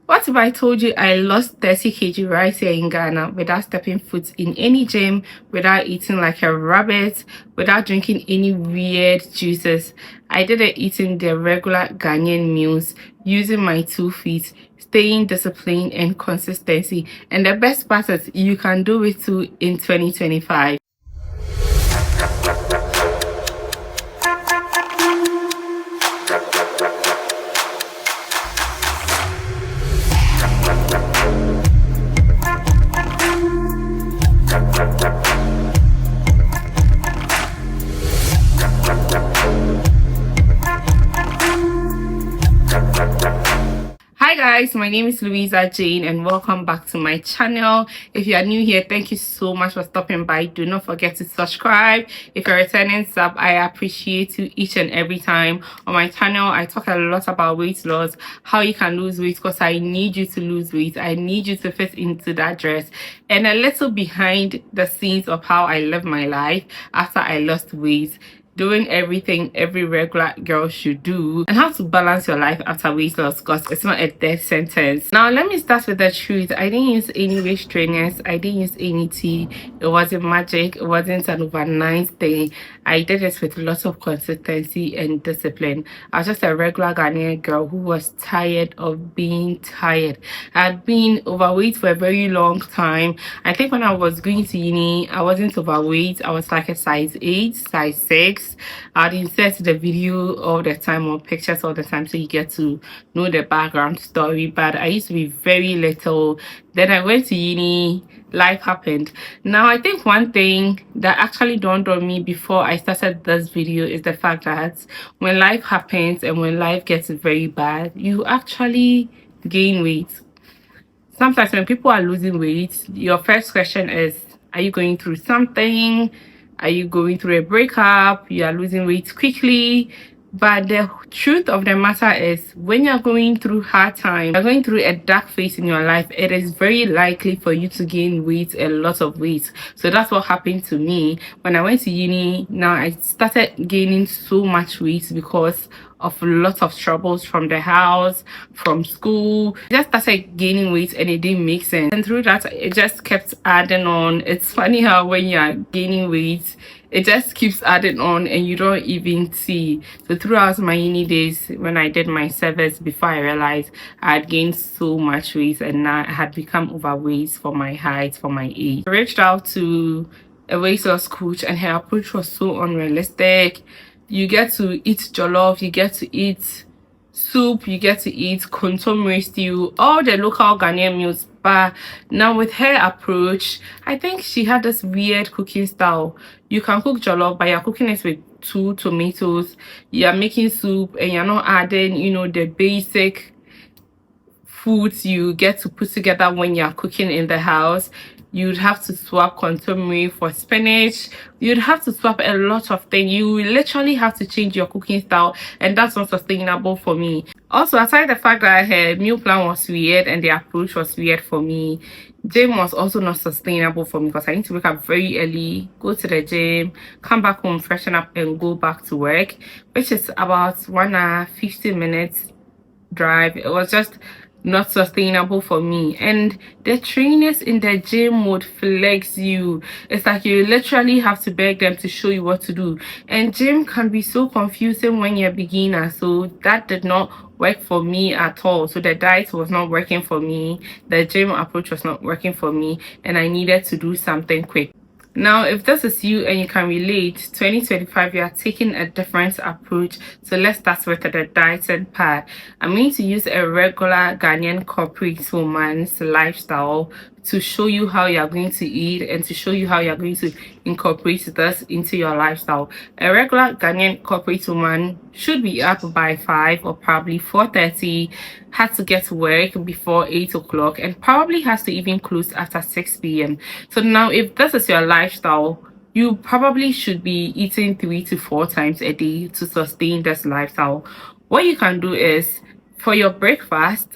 What if I told you I lost 30 kg right here in Ghana without stepping foot in any gym, without eating like a rabbit, without drinking any weird juices? I did it eating the regular Ghanaian meals, using my 2 feet, staying disciplined and consistency. And the best part is you can do it too in 2025. Hi guys, my name is Louisa Jane and welcome back to my channel. If you are new here, thank you so much for stopping by. Do not forget to subscribe. If you're a returning sub, I appreciate you each and every time. On my channel, I talk a lot about weight loss, how you can lose weight, because I need you to lose weight. I need you to fit into that dress, and a little behind the scenes of how I live my life after I lost weight, doing everything every regular girl should do, and how to balance your life after weight loss, because it's not a death sentence. Now let me start with the truth. I didn't use any weight trainers, I didn't use any tea. It wasn't magic, it wasn't an overnight thing. I did it with lots of consistency and discipline. I was just a regular Ghanaian girl who was tired of being tired. I had been overweight for a very long time. I think when I was going to uni, I wasn't overweight. I was like a size 8, size 6. I'd insert the video all the time or pictures all the time so you get to know the background story. But I used to be very little. Then I went to uni, life happened. Now I think one thing that actually dawned on me before I started this video is the fact that when life happens and when life gets very bad, you actually gain weight. Sometimes when people are losing weight, your first question is, are you going through something? Are you going through a breakup? You are losing weight quickly. But the truth of the matter is, when you're going through hard times, you're going through a dark phase in your life, it is very likely for you to gain weight, a lot of weight. So that's what happened to me when I went to uni. Now I started gaining so much weight because of lots of troubles from the house, from school. I just started gaining weight and it didn't make sense, and through that it just kept adding on. It's funny how when you're gaining weight, it just keeps adding on and you don't even see. So throughout my uni days, when I did my service, before I realized I had gained so much weight and now I had become overweight for my height, for my age. I reached out to a weight loss coach and her approach was so unrealistic. You get to eat jollof, you get to eat soup, you get to eat contemporary stew, all the local Ghanaian meals. But now with her approach, I think she had this weird cooking style. You can cook jollof, but you're cooking it with 2 tomatoes. You're making soup and you're not adding, you know, the basic foods you get to put together when you're cooking in the house. You'd have to swap contemporary for spinach. You'd have to swap a lot of things. You literally have to change your cooking style, and that's not sustainable for me. Also, aside the fact that her meal plan was weird and the approach was weird for me, gym was also not sustainable for me because I need to wake up very early, go to the gym, come back home, freshen up and go back to work, which is about 1 hour 15 minutes drive. It was just not sustainable for me. And the trainers in the gym would flex you. It's like you literally have to beg them to show you what to do, and gym can be so confusing when you're a beginner. So that did not work for me at all. So the diet was not working for me, the gym approach was not working for me, and I needed to do something quick. Now, if this is you and you can relate, 2025, you are taking a different approach. So let's start with the dieting part. I'm going to use a regular Ghanaian corporate woman's lifestyle to show you how you're going to eat and to show you how you're going to incorporate this into your lifestyle. A regular Ghanaian corporate woman should be up by 5 or probably 4:30, has to get to work before 8 o'clock, and probably has to even close after 6 p.m. So now, if this is your lifestyle, you probably should be eating 3 to 4 times a day to sustain this lifestyle. What you can do is, for your breakfast,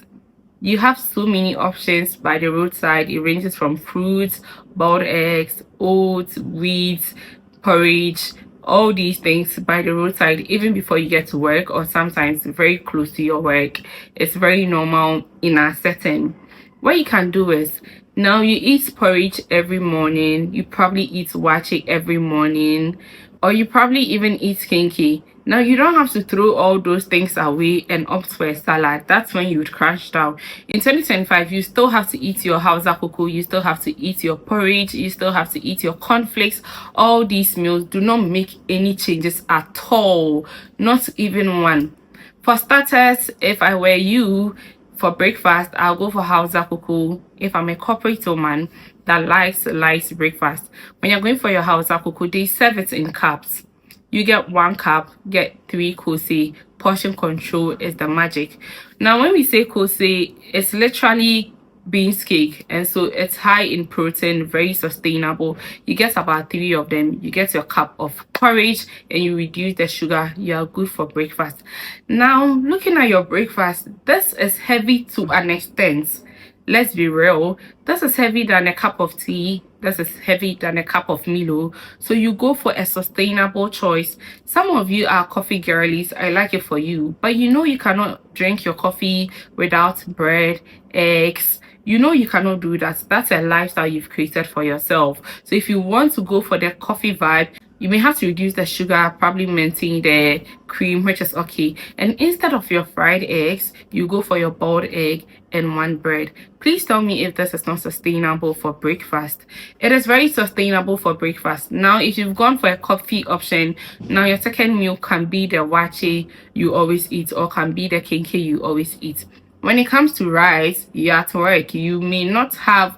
you have so many options by the roadside. It ranges from fruits, boiled eggs, oats, wheat, porridge, all these things by the roadside even before you get to work, or sometimes very close to your work. It's very normal in our setting. What you can do is, now you eat porridge every morning, you probably eat wache every morning, or you probably even eat kinky. Now you don't have to throw all those things away and opt for a salad. That's when you would crash down. In 2025, you still have to eat your hausa cocoa, you still have to eat your porridge, you still have to eat your cornflakes. All these meals, do not make any changes at all, not even one. For starters, if I were you, for breakfast, I'll go for hausa cocoa. If I'm a corporate woman that likes breakfast, when you're going for your hausa cocoa, they serve it in cups. You get 1 cup, get 3 kose. Portion control is the magic. Now, when we say kose, it's literally beans cake, and so it's high in protein, very sustainable. You get about 3 of them, you get your cup of porridge, and you reduce the sugar. You are good for breakfast. Now, looking at your breakfast, this is heavy to an extent. Let's be real, this is heavy than a cup of tea, this is heavy than a cup of Milo. So you go for a sustainable choice. Some of you are coffee girlies, I like it for you, but you know you cannot drink your coffee without bread, eggs. You know you cannot do that. That's a lifestyle you've created for yourself. So if you want to go for the coffee vibe, you may have to reduce the sugar, probably maintain the cream, which is okay. And instead of your fried eggs, you go for your boiled egg and 1 bread. Please tell me if this is not sustainable for breakfast. It is very sustainable for breakfast. Now, if you've gone for a coffee option, now your second meal can be the wache you always eat, or can be the kenke you always eat. When it comes to rice, you're at work, you may not have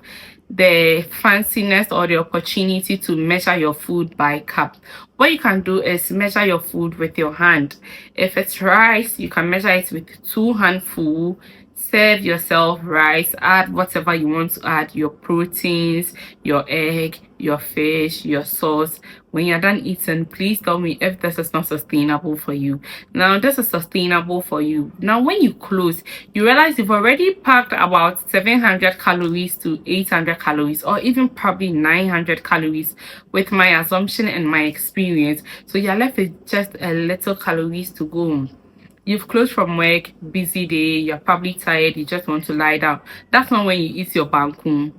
the fanciness or the opportunity to measure your food by cup. What you can do is measure your food with your hand. If it's rice, you can measure it with 2 handfuls. Serve yourself rice, add whatever you want to add, your proteins, your egg, your fish, your sauce. When you're done eating, please tell me if this is not sustainable for you. Now, this is sustainable for you. Now, when you close, you realize you've already packed about 700 calories to 800 calories, or even probably 900 calories with my assumption and my experience. So you're left with just a little calories to go. You've closed from work, busy day, you're probably tired, you just want to lie down. That's not when you eat your banku.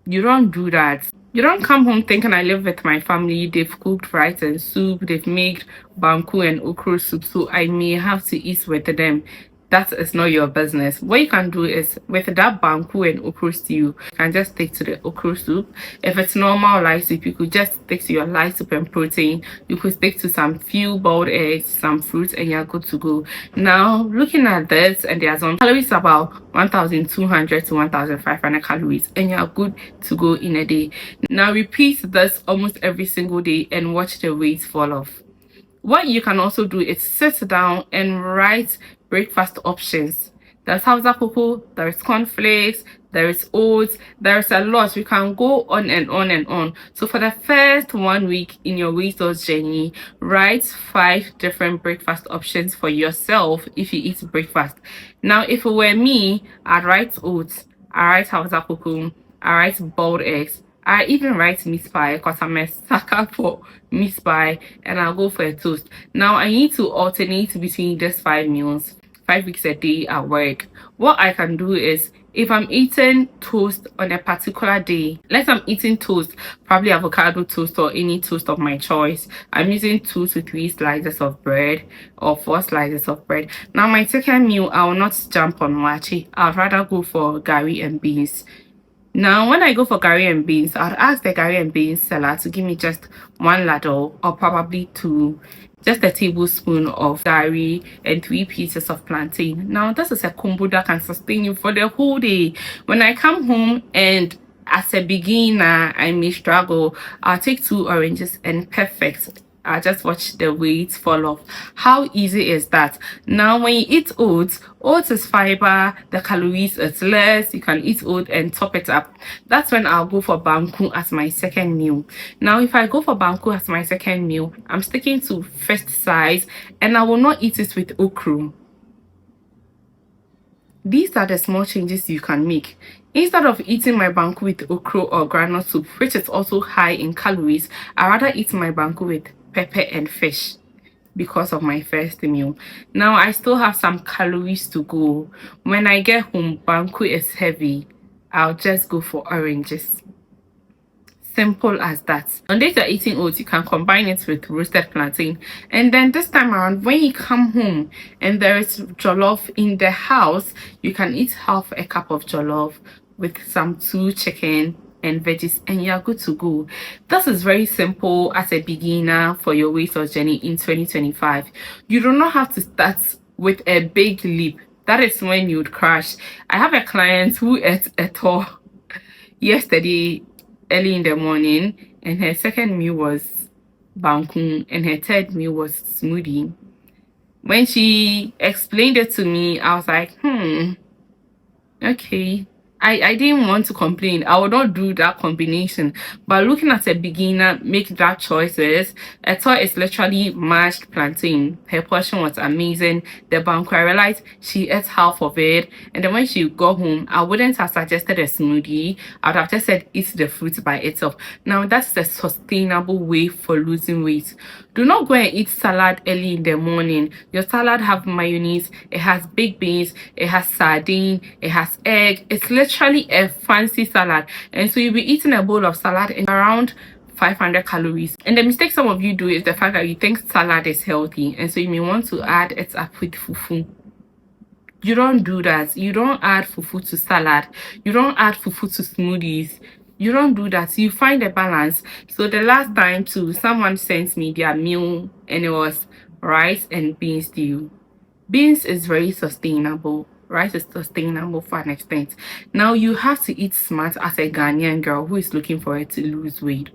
You don't do that. You don't come home thinking, I live with my family, they've cooked rice and soup, they've made banku and okra soup, so I may have to eat with them. That is not your business. What you can do is, with that banku and okra stew, you can just stick to the okra soup. If it's normal light soup, you could just stick to your light soup and protein. You could stick to some few boiled eggs, some fruits, and you're good to go. Now, looking at this, and there's some calories about 1,200 to 1,500 calories, and you're good to go in a day. Now, repeat this almost every single day and watch the weight fall off. What you can also do is sit down and write breakfast options. There's hausa cocoa, there's cornflakes, there is oats, there's a lot. We can go on and on and on. So for the first 1 week in your weight loss journey, write 5 different breakfast options for yourself if you eat breakfast. Now, if it were me, I'd write oats, I write hausa cocoa, I write boiled eggs, I even write meat pie because I'm a sucker for meat pie, and I'll go for a toast. Now, I need to alternate between these 5 meals, 5 weeks a day at work. What I can do is, if I'm eating toast on a particular day, let's say I'm eating toast, probably avocado toast or any toast of my choice, I'm using 2 to 3 slices of bread or 4 slices of bread. Now, my second meal, I will not jump on wache. I'd rather go for gari and beans. Now, when I go for gari and beans, I'd ask the gari and beans seller to give me just 1 ladle or probably 2, just a tablespoon of gari and 3 pieces of plantain. Now, this is a combo that can sustain you for the whole day. When I come home and as a beginner, I may struggle, I'll take 2 oranges and perfect. I just watch the weight fall off. How easy is that? Now, when you eat oats, oats is fiber, the calories is less. You can eat oats and top it up. That's when I'll go for banku as my second meal. Now, if I go for banku as my second meal, I'm sticking to first size, and I will not eat it with okra. These are the small changes you can make. Instead of eating my banku with okra or groundnut soup, which is also high in calories, I rather eat my banku with pepper and fish because of my first meal. Now I still have some calories to go. When I get home, banku is heavy. I'll just go for oranges. Simple as that. On days you're eating oats, you can combine it with roasted plantain. And then this time around, when you come home and there is jollof in the house, you can eat half a cup of jollof with some 2 chicken and veggies, and you're good to go. This is very simple as a beginner for your weight loss journey in 2025. You do not have to start with a big leap. That is when you would crash. I have a client who ate a tour yesterday early in the morning, and her second meal was banku and her third meal was smoothie. When she explained it to me, I was like, okay. I didn't want to complain. I would not do that combination. But looking at a beginner make that choices, I thought it's literally mashed plantain. Her portion was amazing. The banku, I realized she ate half of it. And then when she got home, I wouldn't have suggested a smoothie. I would have just said eat the fruit by itself. Now that's a sustainable way for losing weight. Do not go and eat salad early in the morning. Your salad have mayonnaise, it has baked beans, it has sardine, it has egg. It's literally a fancy salad. And so you'll be eating a bowl of salad in around 500 calories. And the mistake some of you do is the fact that you think salad is healthy. And so you may want to add it up with fufu. You don't do that. You don't add fufu to salad. You don't add fufu to smoothies. You don't do that. You find a balance. So the last time too, someone sent me their meal and it was rice and beans stew. Beans is very sustainable. Rice is sustainable for an extent. Now you have to eat smart as a Ghanaian girl who is looking for it to lose weight.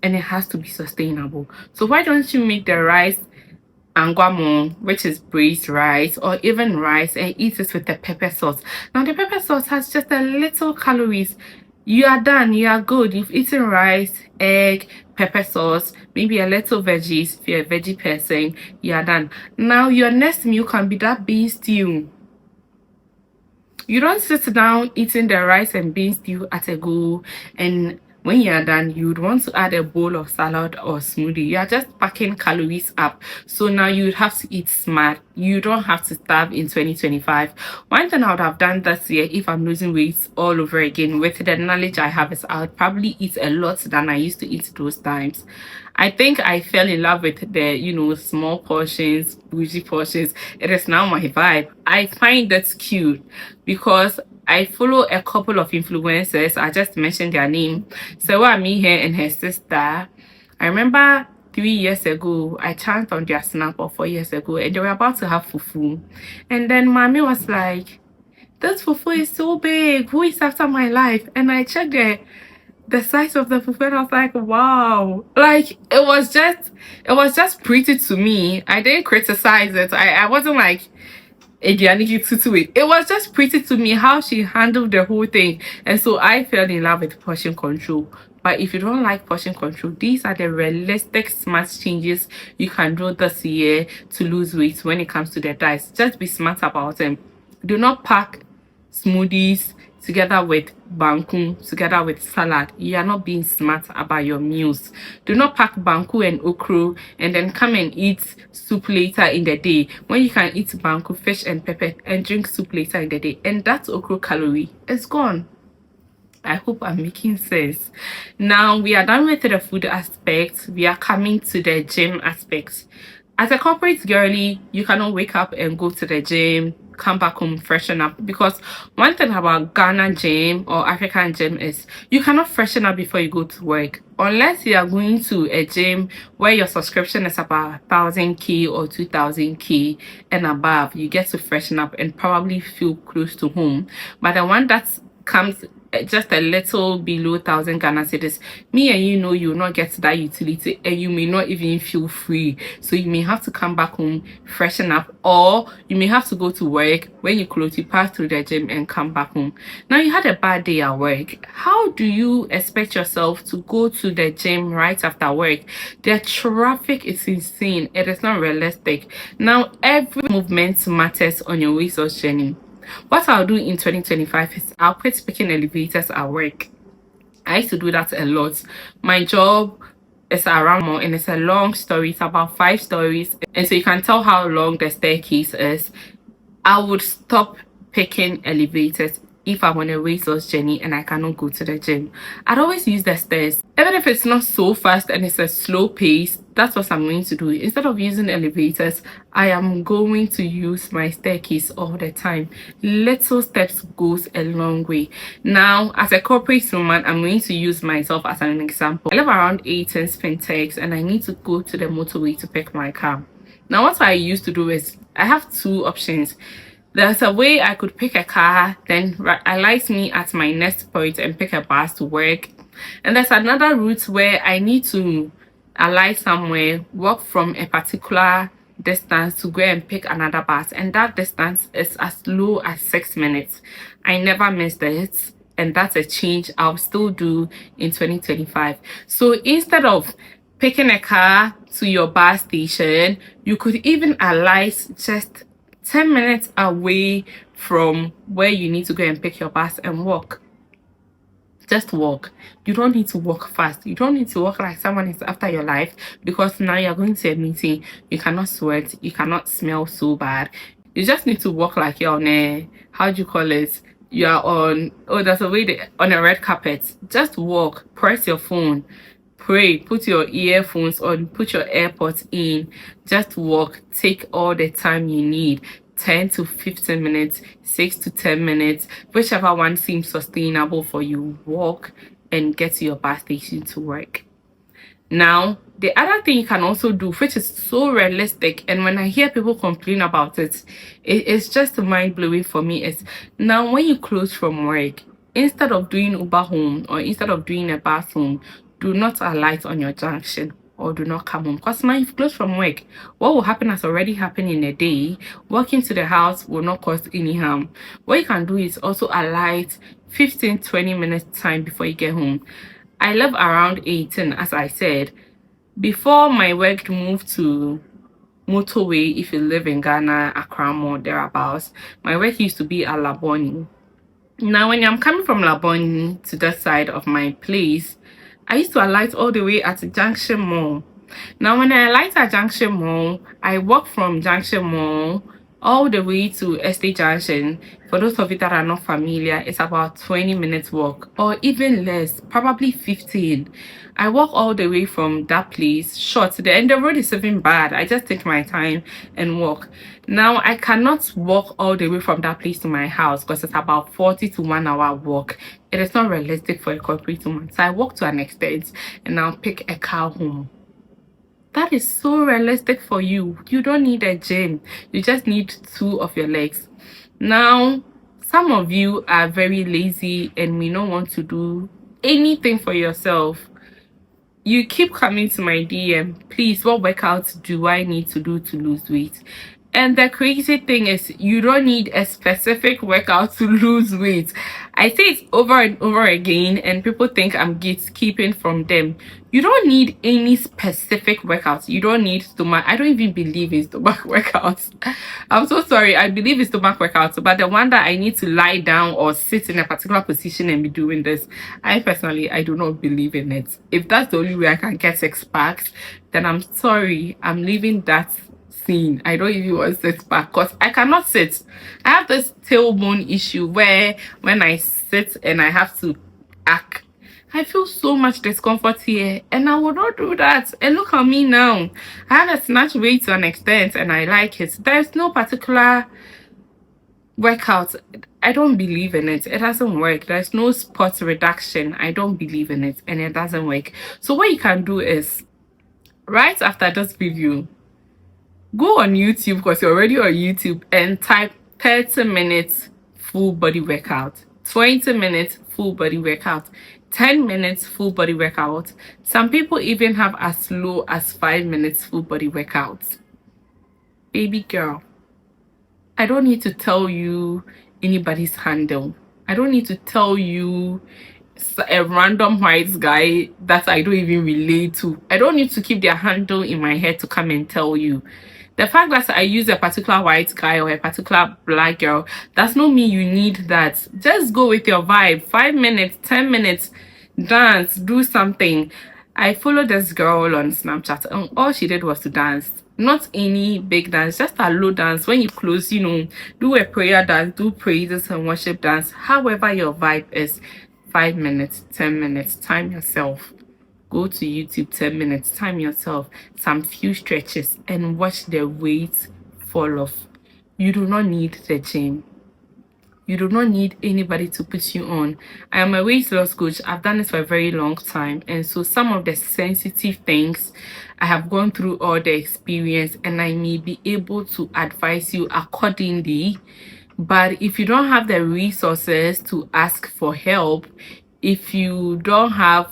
And it has to be sustainable. So why don't you make the rice angwamo, which is braised rice, or even rice, and eat it with the pepper sauce. Now the pepper sauce has just a little calories. You are done. You are good. You've eaten rice, egg, pepper sauce, maybe a little veggies. If you're a veggie person, you are done. Now your next meal can be that bean stew. You don't sit down eating the rice and bean stew at a go, and when you are done, you would want to add a bowl of salad or smoothie. You are just packing calories up. So now you would have to eat smart. You don't have to starve in 2025. One thing I would have done this year if I'm losing weight all over again with the knowledge I have is I would probably eat a lot than I used to eat those times. I think I fell in love with the, small portions, bougie portions. It is now my vibe. I find that cute because I follow a couple of influencers. I just mentioned their name. So me here and her sister. I remember 3 years ago, I chanced on their snap, or 4 years ago, and they were about to have fufu. And then mommy was like, this fufu is so big. Who is after my life? And I checked the size of the fufu and I was like, wow. Like it was just pretty to me. I didn't criticize it. I wasn't like it was just pretty to me how she handled the whole thing. And so I fell in love with portion control. But if you don't like portion control, these are the realistic smart changes you can do this year to lose weight when it comes to the diet. Just be smart about them. Do not pack smoothies together with banku, together with salad. You are not being smart about your meals. Do not pack banku and okra and then come and eat soup later in the day when you can eat banku, fish and pepper and drink soup later in the day, and that okra calorie is gone. I hope I'm making sense. Now we are done with the food aspect. We are coming to the gym aspect. As a corporate girly, you cannot wake up and go to the gym, come back home, freshen up. Because one thing about Ghana gym or African gym is you cannot freshen up before you go to work. Unless you are going to a gym where your subscription is about 1,000K or 2,000K and above, you get to freshen up and probably feel close to home. But the one that comes just a little below 1,000 Ghana cedis, me and you know you will not get that utility and you may not even feel free. So you may have to come back home, freshen up, or you may have to go to work. When you close, you pass through the gym and come back home. Now you had a bad day at work. How do you expect yourself to go to the gym right after work? The traffic is insane. It is not realistic. Now every movement matters on your weight loss journey. What I'll do in 2025 is I'll quit picking elevators at work. I used to do that a lot. My job it's around more, and it's a long story. It's about 5 stories, and so you can tell how long the staircase is. I would stop picking elevators if I'm on a weight loss journey and I cannot go to the gym. I'd always use the stairs. Even if it's not so fast and it's a slow pace, that's what I'm going to do. Instead of using elevators, I am going to use my staircase all the time. Little steps goes a long way. Now, as a corporate woman, I'm going to use myself as an example. I live around 18 Spintex and I need to go to the motorway to pick my car. Now, what I used to do is I have 2 options. There's a way I could pick a car, then alight me at my next point and pick a bus to work. And there's another route where I need to alight somewhere, walk from a particular distance to go and pick another bus. And that distance is as low as 6 minutes. I never missed it. And that's a change I'll still do in 2025. So instead of picking a car to your bus station, you could even alight just 10 minutes away from where you need to go and pick your bus and walk. Just walk. You don't need to walk fast. You don't need to walk like someone is after your life, because now you're going to a meeting. You cannot sweat. You cannot smell so bad. You just need to walk like you're on a, how do you call it? You're on, oh, there's a way on a red carpet. Just walk. Press your phone. Pray, put your earphones on, put your AirPods in, just walk. Take all the time you need, 10 to 15 minutes, 6 to 10 minutes, whichever one seems sustainable for you. Walk and get to your bus station to work. Now, the other thing you can also do, which is so realistic, and when I hear people complain about it, it's just mind-blowing for me, is now when you close from work, instead of doing Uber home or instead of doing a bus home, do not alight on your junction or do not come home, because now you've closed from work. What will happen has already happened in a day. Walking to the house will not cause any harm. What you can do is also alight 15-20 minutes time before you get home. I live around 18, as I said. Before my work moved to motorway, if you live in Ghana, Accra or thereabouts, my work used to be at Laboni. Now, when I'm coming from Laboni to that side of my place, I used to alight all the way at Junction Mall. Now, when I alight at Junction Mall, I walk from Junction Mall all the way to Estate Junction. For those of you that are not familiar, it's about 20 minutes walk, or even less, probably 15. I walk all the way from that place, short, and the road is even bad. I just take my time and walk. Now, I cannot walk all the way from that place to my house because it's about 40 to 1 hour walk. It is not realistic for a corporate woman. So I walk to an extent and I'll pick a car home. That is so realistic for you. You don't need a gym. You just need 2 of your legs. Now, some of you are very lazy and may not want to do anything for yourself. You keep coming to my DM, please, what workouts do I need to do to lose weight? And the crazy thing is, you don't need a specific workout to lose weight. I say it over and over again, and people think I'm gatekeeping from them. You don't need any specific workouts. You don't need stomach. I don't even believe in stomach workouts. I'm so sorry. I believe in stomach workouts, but the one that I need to lie down or sit in a particular position and be doing this, I personally do not believe in it. If that's the only way I can get 6 packs, then I'm sorry. I'm leaving that scene. I don't even want to sit back because I cannot sit. I have this tailbone issue where when I sit and I have to act, I feel so much discomfort here, and I will not do that. And look at me now. I have a snatch weight to an extent and I like it. There's no particular workout. I don't believe in it. It doesn't work. There's no spot reduction. I don't believe in it and it doesn't work. So what you can do is, right after this video, go on YouTube, because you're already on YouTube, and type 30 minutes full body workout, 20 minutes full body workout, 10 minutes full body workout. Some people even have as low as 5 minutes full body workouts. Baby girl, I don't need to tell you anybody's handle. I don't need to tell you a random white guy that I don't even relate to. I don't need to keep their handle in my head to come and tell you. The fact that I use a particular white guy or a particular black girl does not mean you need that. Just go with your vibe. 5 minutes, 10 minutes, dance, do something. I followed this girl on Snapchat, and all she did was to dance. Not any big dance, just a low dance. When you close, do a prayer dance, do praises and worship dance. However your vibe is, 5 minutes, 10 minutes, time yourself. Go to YouTube, 10 minutes, time yourself, some few stretches, and watch the weight fall off. You do not need the gym. You do not need anybody to put you on. I am a weight loss coach. I've done this for a very long time. And so some of the sensitive things, I have gone through all the experience, and I may be able to advise you accordingly. But if you don't have the resources to ask for help, if you don't have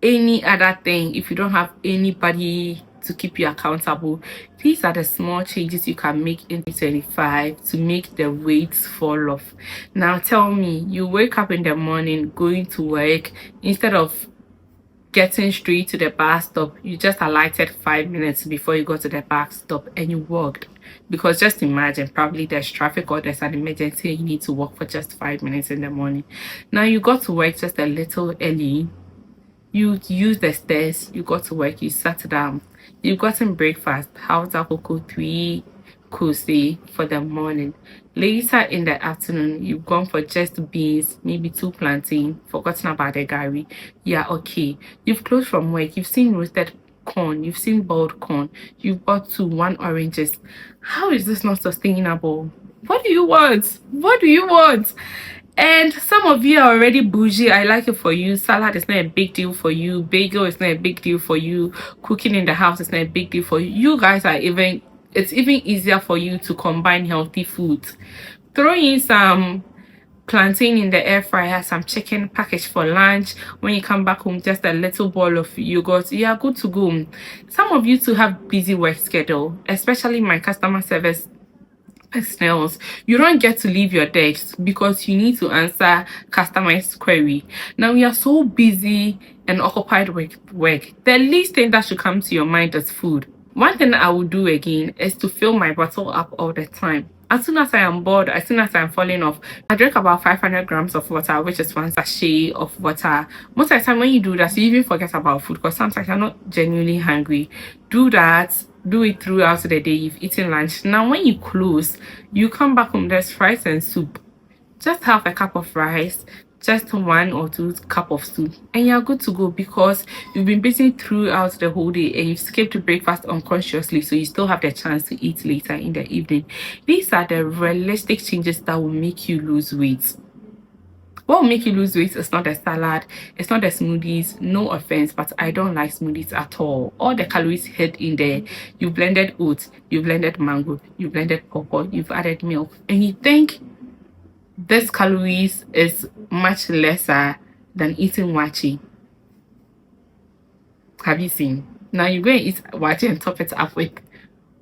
any other thing, if you don't have anybody to keep you accountable, these are the small changes you can make in 2025 to make the weights fall off. Now tell me, you wake up in the morning going to work, instead of getting straight to the bus stop, you just alighted 5 minutes before you got to the bus stop and you walked. Because just imagine, probably there's traffic or there's an emergency and you need to walk for just 5 minutes in the morning. Now you got to work just a little early, you used the stairs, you got to work, you sat down, you've gotten breakfast, house cocoa 3 kusi for the morning. Later in the afternoon, you've gone for just beans, maybe 2 plantain, forgotten about the gari. Yeah, okay. You've closed from work, you've seen roasted corn, you've seen boiled corn, you've bought 1 oranges. How is this not sustainable? What do you want? What do you want? And some of you are already bougie. I like it for you. Salad is not a big deal for you. Bagel is not a big deal for you. Cooking in the house is not a big deal for you. You guys are it's even easier for you to combine healthy foods. Throw in some plantain in the air fryer, some chicken packaged for lunch. When you come back home, just a little bowl of yogurt. You are good to go. Some of you too have busy work schedule, especially my customer service personnel. You don't get to leave your desk because you need to answer customers' query. Now we are so busy and occupied with work. The least thing that should come to your mind is food. One thing I will do again is to fill my bottle up all the time. As soon as I am bored, as soon as I'm falling off, I drink about 500 grams of water, which is 1 sachet of water. Most of the time when you do that, you even forget about food because sometimes you're not genuinely hungry. Do that. Do it throughout the day. You've eaten lunch. Now when you close, you come back home, there's rice and soup. Just have a cup of rice, just 1 or 2 cups of soup, and you're good to go because you've been busy throughout the whole day and you've skipped breakfast unconsciously, so you still have the chance to eat later in the evening. These are the realistic changes that will make you lose weight. What will make you lose weight is not the salad, it's not the smoothies. No offense, but I don't like smoothies at all. All the calories hid in there. You blended oats, you blended mango, you blended pawpaw, you've added milk, and you think this calories is much lesser than eating wachi. Have you seen? Now you go and eat wachi and top it up with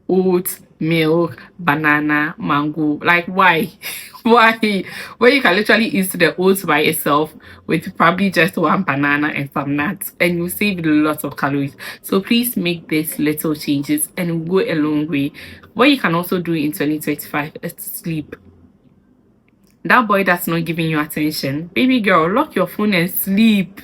oats, milk, banana, mango. Like why? Why? Where you can literally eat the oats by itself with probably just 1 banana and some nuts, and you save lots of calories. So please make these little changes and go a long way. What you can also do in 2025 is to sleep. That boy that's not giving you attention, baby girl, lock your phone and sleep.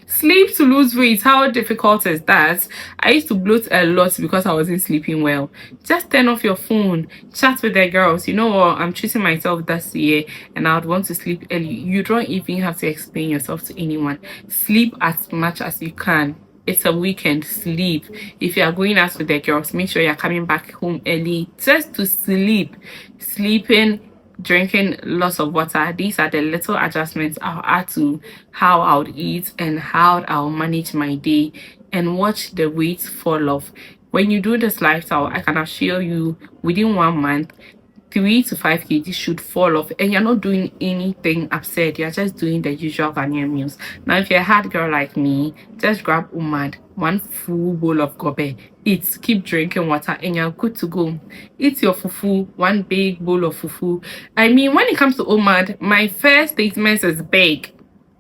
Sleep to lose weight. How difficult is that? I used to bloat a lot because I wasn't sleeping well. Just turn off your phone, chat with the girls. You know what, I'm treating myself this year and I would want to sleep early. You don't even have to explain yourself to anyone. Sleep as much as you can. It's a weekend. Sleep. If you are going out with the girls, make sure you're coming back home early just to sleep. Sleeping, drinking lots of water. These are the little adjustments I'll add to how I would eat and how I'll manage my day, and watch the weight fall off. When you do this lifestyle, I can assure you within 1 month 3 to 5 kg should fall off, and you're not doing anything absurd. You're just doing the usual Ghanaian meals. Now if you're a hard girl like me, just grab umad, 1 full bowl of gobe, eat, keep drinking water, and you're good to go. Eat your fufu, 1 big bowl of fufu. I mean, when it comes to umad, my first statement is big.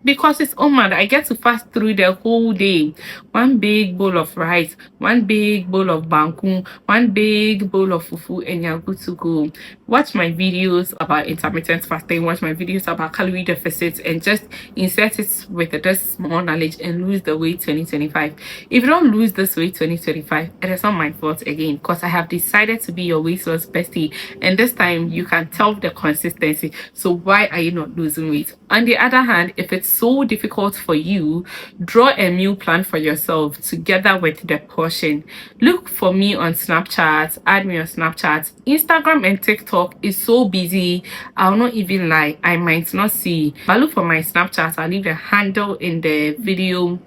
because it's Omar. I get to fast through the whole day. One big bowl of rice, one big bowl of banku, one big bowl of fufu, and you're good to go. Watch my videos about intermittent fasting, watch my videos about calorie deficits, and just insert it with this small knowledge and lose the weight 2025. If you don't lose this weight 2025, it is not my fault again, because I have decided to be your weight loss bestie, and this time you can tell the consistency. So why are you not losing weight? On the other hand, if it's so difficult for you, draw a meal plan for yourself together with the portion. Look for me on Snapchat, add me on Snapchat. Instagram and TikTok is so busy, I'll not even lie, I might not see. But look for my Snapchat, I'll leave the handle in the video.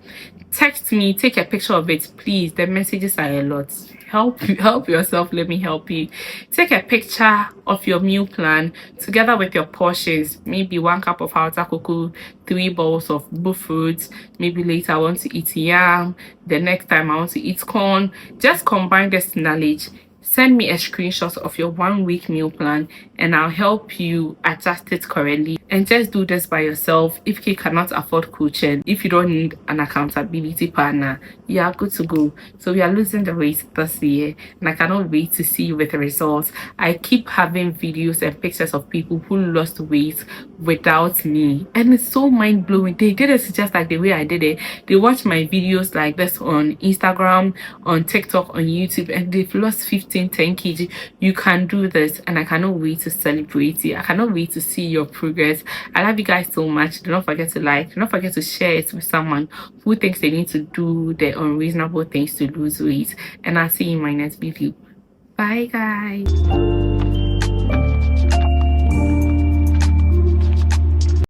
Text me, take a picture of it, please. The messages are a lot. Help yourself, let me help you. Take a picture of your meal plan together with your portions. Maybe 1 cup of hauta cocoa, 3 bowls of bull fruits. Maybe later I want to eat yam, the next time I want to eat corn. Just combine this knowledge. Send me a screenshot of your 1 week meal plan and I'll help you adjust it correctly. And just do this by yourself if you cannot afford coaching. If you don't need an accountability partner, you are good to go. So we are losing the weight this year and I cannot wait to see you with the results. I keep having videos and pictures of people who lost weight without me, and it's so mind-blowing. They did it just like the way I did it. They watch my videos like this on Instagram, on TikTok, on YouTube, and they've lost 10 kg. You can do this, and I cannot wait to celebrate you. I cannot wait to see your progress. I love you guys so much. Do not forget to like, do not forget to share it with someone who thinks they need to do the unreasonable things to lose weight, and I'll see you in my next video. Bye guys.